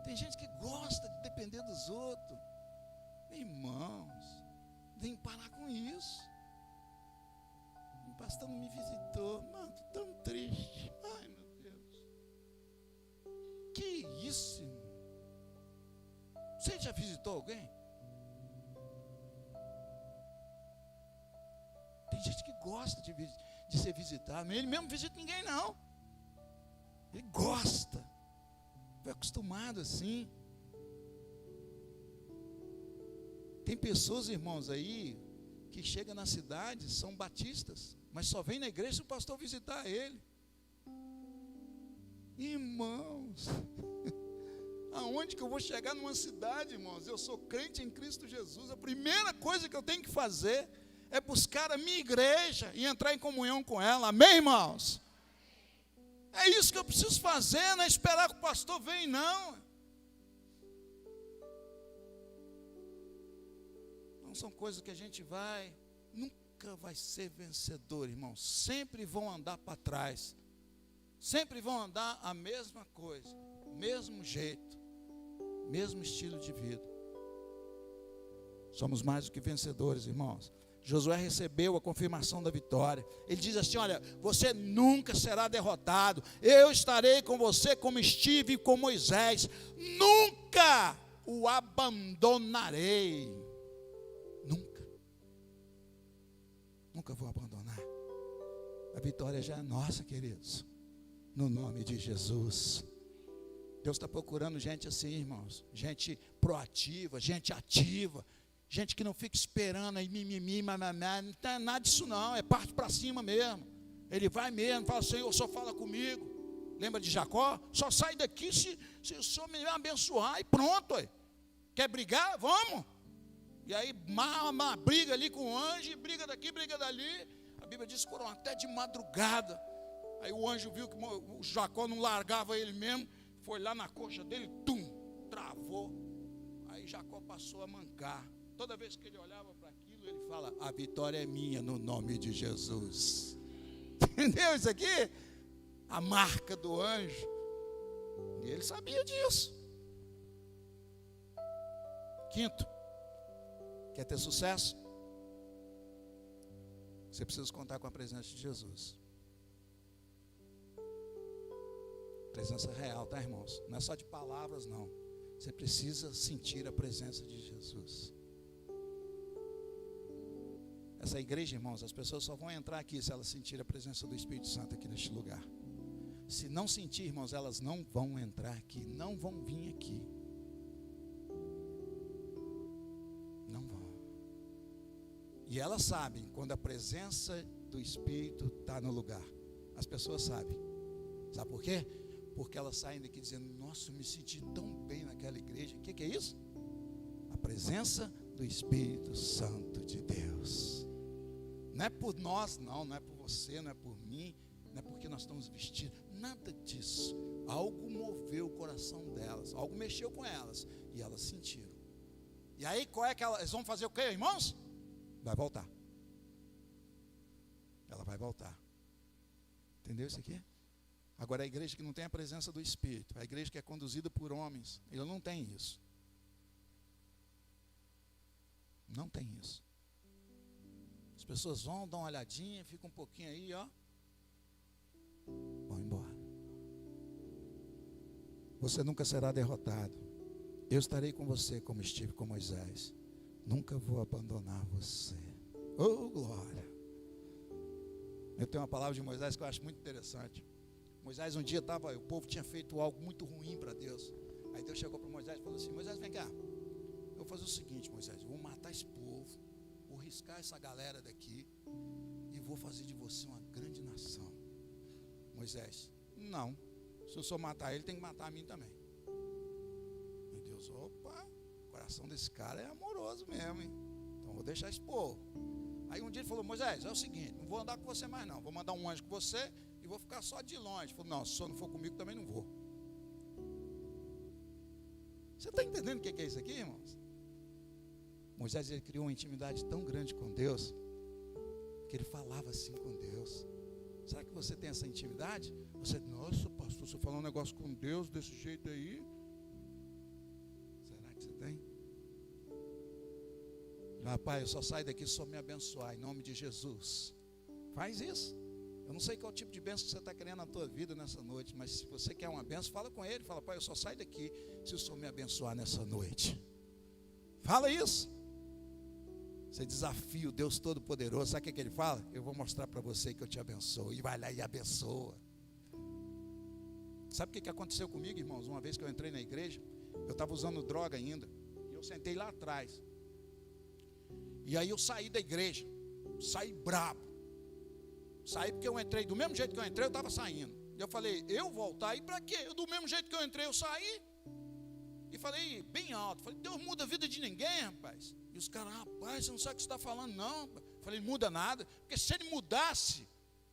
Tem gente que gosta de depender dos outros. Irmãos, tem que parar com isso. O pastor não me visitou. Mano, estou tão triste. Ai, meu Deus. Que isso, irmão? Você já visitou alguém? Tem gente que gosta de ser visitado. Ele mesmo não visita ninguém, não. Ele gosta. Foi acostumado assim. Tem pessoas, irmãos, aí que chegam na cidade, são batistas, mas só vem na igreja se o pastor visitar ele. Irmãos, aonde que eu vou chegar numa cidade, irmãos? Eu sou crente em Cristo Jesus. A primeira coisa que eu tenho que fazer é buscar a minha igreja e entrar em comunhão com ela. Amém, irmãos? É isso que eu preciso fazer, não é esperar que o pastor venha, não. Não são coisas que a gente nunca vai ser vencedor, irmão. Sempre vão andar para trás. Sempre vão andar a mesma coisa, mesmo jeito, mesmo estilo de vida. Somos mais do que vencedores, irmãos. Josué recebeu a confirmação da vitória. Ele diz assim, olha, você nunca será derrotado. Eu estarei com você como estive com Moisés. Nunca o abandonarei. Nunca. Nunca vou abandonar. A vitória já é nossa, queridos. No nome de Jesus. Deus está procurando gente assim, irmãos. Gente proativa, gente ativa. Gente que não fica esperando aí, mimimi, mamamá, não tem nada disso não, é parte para cima mesmo. Ele vai mesmo, fala, Senhor, só fala comigo. Lembra de Jacó? Só sai daqui se o Senhor me abençoar e pronto. Aí. Quer brigar? Vamos. E aí, uma briga ali com o anjo, briga daqui, briga dali. A Bíblia diz que foram até de madrugada. Aí o anjo viu que o Jacó não largava ele mesmo, foi lá na coxa dele, travou. Aí Jacó passou a mancar. Toda vez que ele olhava para aquilo, ele fala, a vitória é minha no nome de Jesus. Entendeu isso aqui? A marca do anjo. E ele sabia disso. Quinto, quer ter sucesso? Você precisa contar com a presença de Jesus. Presença real, tá, irmãos? Não é só de palavras, não. Você precisa sentir a presença de Jesus. Essa igreja, irmãos, as pessoas só vão entrar aqui se elas sentirem a presença do Espírito Santo aqui neste lugar. Se não sentir, irmãos, elas não vão entrar aqui, não vão vir aqui. Não vão. E elas sabem quando a presença do Espírito está no lugar. As pessoas sabem. Sabe por quê? Porque elas saem daqui dizendo, nossa, eu me senti tão bem naquela igreja. O que é isso? A presença do Espírito Santo de Deus. Não é por nós, não é por você, não é por mim. não é porque nós estamos vestidos, nada disso. Algo moveu o coração delas, algo mexeu com elas, e elas sentiram. E aí qual é que elas vão fazer o quê, irmãos? Vai voltar. Ela vai voltar. Entendeu isso aqui? Agora a igreja que não tem a presença do Espírito, a igreja que é conduzida por homens, ele não tem isso. Não tem isso. As pessoas vão, dão uma olhadinha, ficam um pouquinho aí, ó, vão embora. Você nunca será derrotado. Eu estarei com você como estive com Moisés. Nunca vou abandonar você. Oh, glória! Eu tenho uma palavra de Moisés que eu acho muito interessante. Moisés um dia o povo tinha feito algo muito ruim para Deus. Aí Deus chegou para Moisés e falou assim: Moisés, vem cá. Eu vou fazer o seguinte, Moisés, eu vou matar esse povo, vou riscar essa galera daqui e vou fazer de você uma grande nação. Moisés, não. Se eu só matar ele, tem que matar a mim também. Meu Deus, opa, o coração desse cara é amoroso mesmo, hein? Então vou deixar esse povo. Aí um dia ele falou: Moisés, é o seguinte, não vou andar com você mais não, vou mandar um anjo com você e vou ficar só de longe. Ele falou: não, se o senhor não for comigo, também não vou. Você está entendendo o que é isso aqui, irmãos? Moisés, ele criou uma intimidade tão grande com Deus, que ele falava assim com Deus. Será que você tem essa intimidade? Você, nossa, pastor, você falou um negócio com Deus desse jeito aí? Será que você tem? Rapaz, eu só saio daqui se só me abençoar, em nome de Jesus. Faz isso. Eu não sei qual tipo de bênção que você está querendo na tua vida nessa noite, mas se você quer uma bênção, fala com ele. Fala: pai, eu só saio daqui se o Senhor me abençoar nessa noite. Fala isso. Você desafia o Deus Todo-Poderoso. Sabe o que ele fala? Eu vou mostrar para você que eu te abençoo. E vai lá e abençoa. Sabe o que aconteceu comigo, irmãos? Uma vez que eu entrei na igreja, eu estava usando droga ainda. E eu sentei lá atrás. E aí eu saí da igreja. Saí brabo. Saí porque eu entrei, do mesmo jeito que eu entrei, eu estava saindo. E eu falei: eu voltar aí para quê? Do mesmo jeito que eu entrei, eu saí. E falei bem alto, falei: Deus muda a vida de ninguém, rapaz. E os caras: rapaz, você não sabe o que você está falando, não. Eu falei: não muda nada, porque se ele mudasse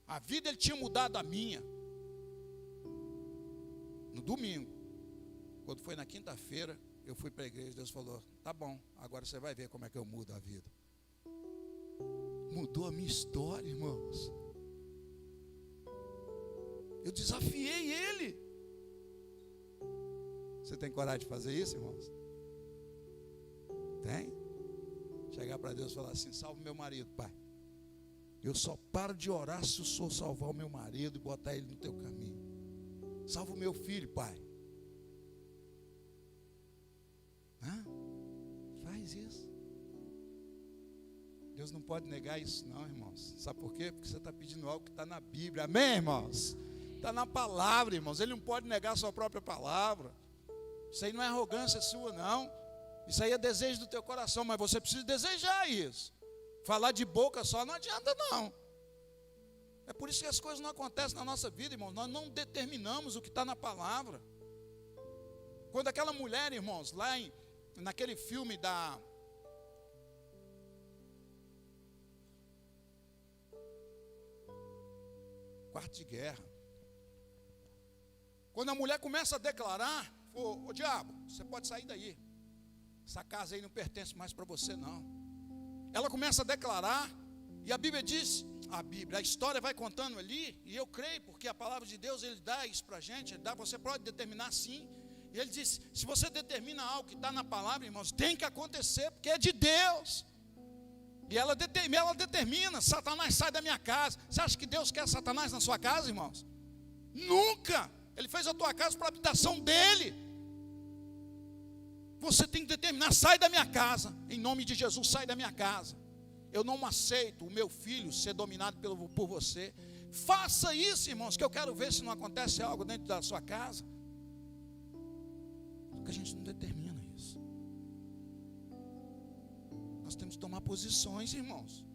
a vida, ele tinha mudado a minha. No domingo, quando foi na quinta-feira, eu fui para a igreja, Deus falou: tá bom, agora você vai ver como é que eu mudo a vida. Mudou a minha história, irmãos. Eu desafiei ele. Você tem coragem de fazer isso, irmãos? Tem? Chegar para Deus e falar assim: salva meu marido, pai. Eu só paro de orar se o Senhor salvar o meu marido e botar ele no teu caminho. Salva o meu filho, pai. Faz isso. Deus não pode negar isso não, irmãos. Sabe por quê? Porque você está pedindo algo que está na Bíblia. Amém, irmãos? Está na palavra, irmãos. Ele não pode negar a sua própria palavra. Isso aí não é arrogância sua, não. Isso aí é desejo do teu coração, mas você precisa desejar isso. Falar de boca só não adianta, não. É por isso que as coisas não acontecem na nossa vida, irmãos. Nós não determinamos o que está na palavra. Quando aquela mulher, irmãos, lá naquele filme da... Quarto de Guerra. Quando a mulher começa a declarar: ô diabo, você pode sair daí. Essa casa aí não pertence mais para você, não. Ela começa a declarar, e a Bíblia diz, a história vai contando ali, e eu creio, porque a palavra de Deus, ele dá isso para a gente, você pode determinar sim. E ele diz: se você determina algo que está na palavra, irmãos, tem que acontecer, porque é de Deus. E ela determina: Satanás, sai da minha casa. Você acha que Deus quer Satanás na sua casa, irmãos? Nunca. Ele fez a tua casa para a habitação dele. Você tem que determinar: sai da minha casa, em nome de Jesus, sai da minha casa. Eu não aceito o meu filho ser dominado por você. Faça isso, irmãos, que eu quero ver se não acontece algo dentro da sua casa. Porque a gente não determina isso. Nós temos que tomar posições, irmãos.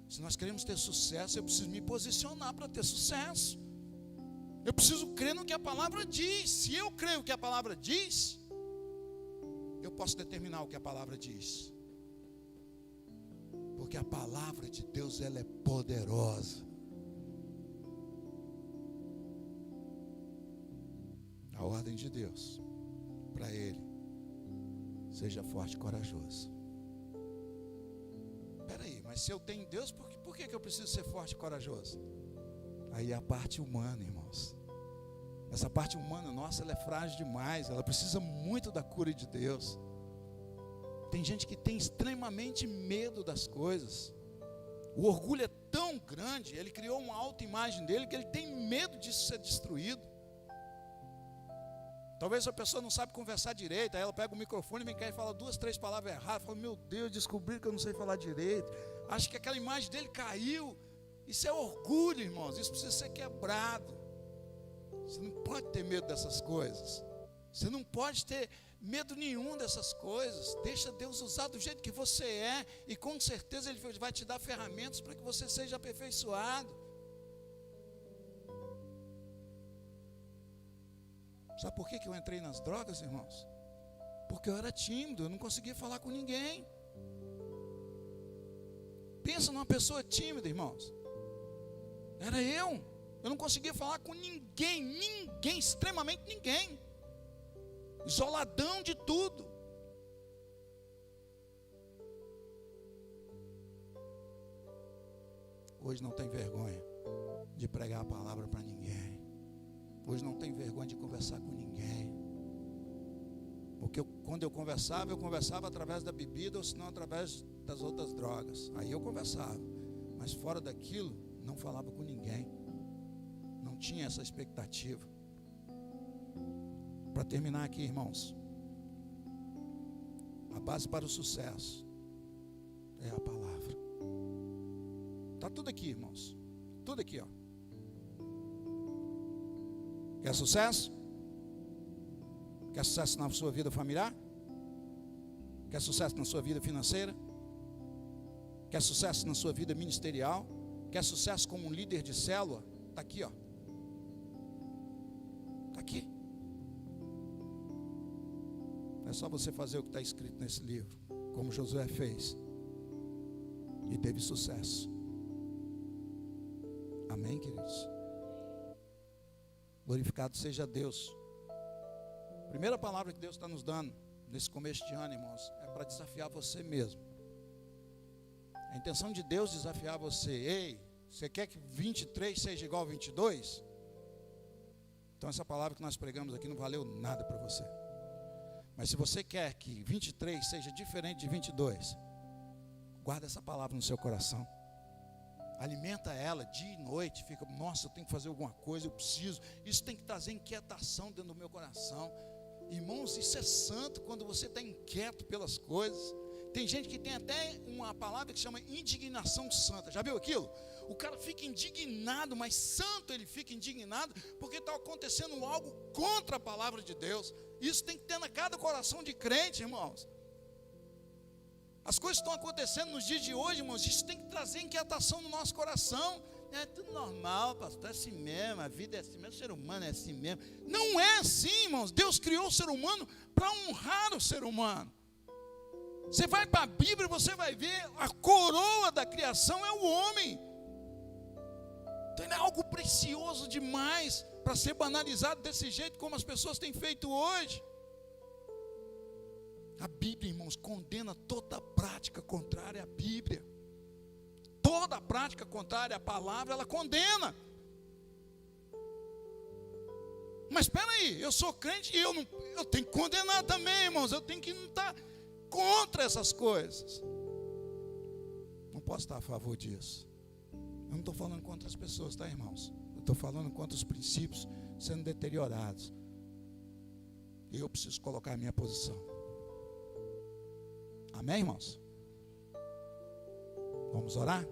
Se nós queremos ter sucesso, eu preciso me posicionar para ter sucesso. Eu preciso crer no que a palavra diz. Se eu creio o que a palavra diz, eu posso determinar o que a palavra diz. Porque a palavra de Deus, ela é poderosa. ordem de Deus para ele: seja forte e corajoso. Espera aí, mas se eu tenho Deus, por que eu preciso ser forte e corajoso? Aí a parte humana, irmãos. Essa parte humana nossa, ela é frágil demais, ela precisa muito da cura de Deus. Tem gente que tem extremamente medo das coisas. O orgulho é tão grande, ele criou uma autoimagem dele que ele tem medo disso ser destruído. Talvez a pessoa não sabe conversar direito, aí ela pega o microfone e vem cá e fala 2, 3 palavras erradas, fala: meu Deus, descobri que eu não sei falar direito. Acho que aquela imagem dele caiu. Isso é orgulho, irmãos, isso precisa ser quebrado. Você não pode ter medo dessas coisas. Você não pode ter medo nenhum dessas coisas. Deixa Deus usar do jeito que você é, e com certeza Ele vai te dar ferramentas para que você seja aperfeiçoado. Sabe por que eu entrei nas drogas, irmãos? Porque eu era tímido, eu não conseguia falar com ninguém. Pensa numa pessoa tímida, irmãos. Era eu não conseguia falar com ninguém, extremamente ninguém. Isoladão de tudo. Hoje não tem vergonha de pregar a palavra para ninguém. Hoje não tem vergonha de conversar com ninguém. Porque quando eu conversava através da bebida, ou senão através das outras drogas. Aí eu conversava. Mas fora daquilo, não falava com ninguém. Não tinha essa expectativa. Para terminar aqui, irmãos, a base para o sucesso é a palavra. Está tudo aqui, irmãos. Tudo aqui, ó. Quer sucesso? Quer sucesso na sua vida familiar? Quer sucesso na sua vida financeira? Quer sucesso na sua vida ministerial? Quer sucesso como um líder de célula? Está aqui, ó. Está aqui. É só você fazer o que está escrito nesse livro, como Josué fez, e teve sucesso. Amém, queridos? Glorificado seja Deus. A primeira palavra que Deus está nos dando nesse começo de ano, irmãos, é para desafiar você mesmo. A intenção de Deus é desafiar você. Ei, você quer que 23 seja igual a 22? Então essa palavra que nós pregamos aqui não valeu nada para você. Mas se você quer que 23 seja diferente de 22, guarda essa palavra no seu coração. Alimenta ela dia e noite. Fica: nossa, eu tenho que fazer alguma coisa, eu preciso. Isso tem que trazer inquietação dentro do meu coração. Irmãos, isso é santo quando você está inquieto pelas coisas. Tem gente que tem até uma palavra que chama indignação santa. Já viu aquilo? O cara fica indignado, mas santo ele fica indignado porque está acontecendo algo contra a palavra de Deus. Isso tem que ter na cada coração de crente, irmãos. As coisas estão acontecendo nos dias de hoje, irmãos. Isso tem que trazer inquietação no nosso coração. É tudo normal, pastor, é assim mesmo, a vida é assim mesmo, o ser humano é assim mesmo. Não é assim, irmãos. Deus criou o ser humano para honrar o ser humano. Você vai para a Bíblia e você vai ver a coroa da criação é o homem. Então ele é algo precioso demais para ser banalizado desse jeito como as pessoas têm feito hoje. A Bíblia, irmãos, condena toda prática contrária à Bíblia. Toda prática contrária à palavra, ela condena. Mas espera aí, eu sou crente e eu tenho que condenar também, irmãos. Eu tenho que não estar contra essas coisas. Não posso estar a favor disso. Eu não estou falando contra as pessoas, tá, irmãos? Eu estou falando contra os princípios sendo deteriorados. E eu preciso colocar a minha posição. Amém, irmãos? Vamos orar?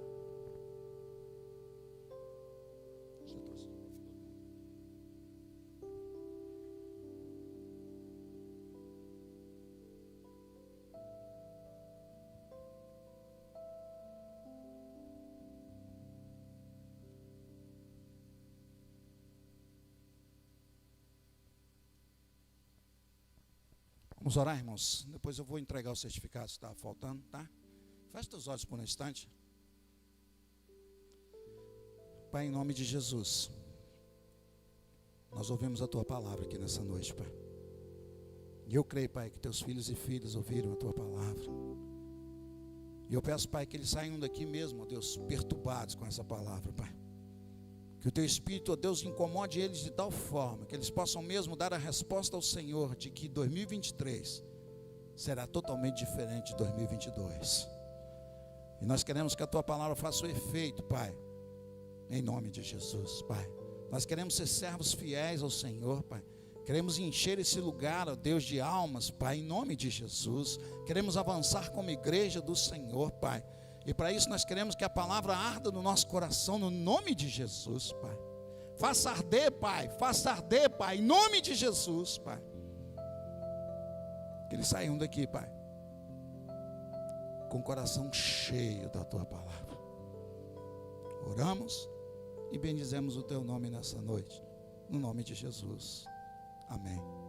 Vamos orar, irmãos. Depois eu vou entregar o certificado se está faltando, tá? Feche os olhos por um instante. Pai, em nome de Jesus, Nós ouvimos a tua palavra aqui nessa noite, Pai. E eu creio, Pai, que teus filhos e filhas ouviram a tua palavra. E eu peço, Pai, que eles saiam daqui mesmo, ó Deus, perturbados com essa palavra, Pai. Que o teu Espírito, ó Deus, incomode eles de tal forma que eles possam mesmo dar a resposta ao Senhor de que 2023 será totalmente diferente de 2022. E nós queremos que a tua palavra faça o efeito, Pai, em nome de Jesus, Pai. Nós queremos ser servos fiéis ao Senhor, Pai. Queremos encher esse lugar, ó Deus, de almas, Pai, em nome de Jesus. Queremos avançar como igreja do Senhor, Pai. E para isso nós queremos que a palavra arda no nosso coração, no nome de Jesus, Pai. Faça arder, Pai, em nome de Jesus, Pai. Que eles saiam daqui, Pai, com o coração cheio da tua palavra. Oramos e bendizemos o teu nome nessa noite, no nome de Jesus. Amém.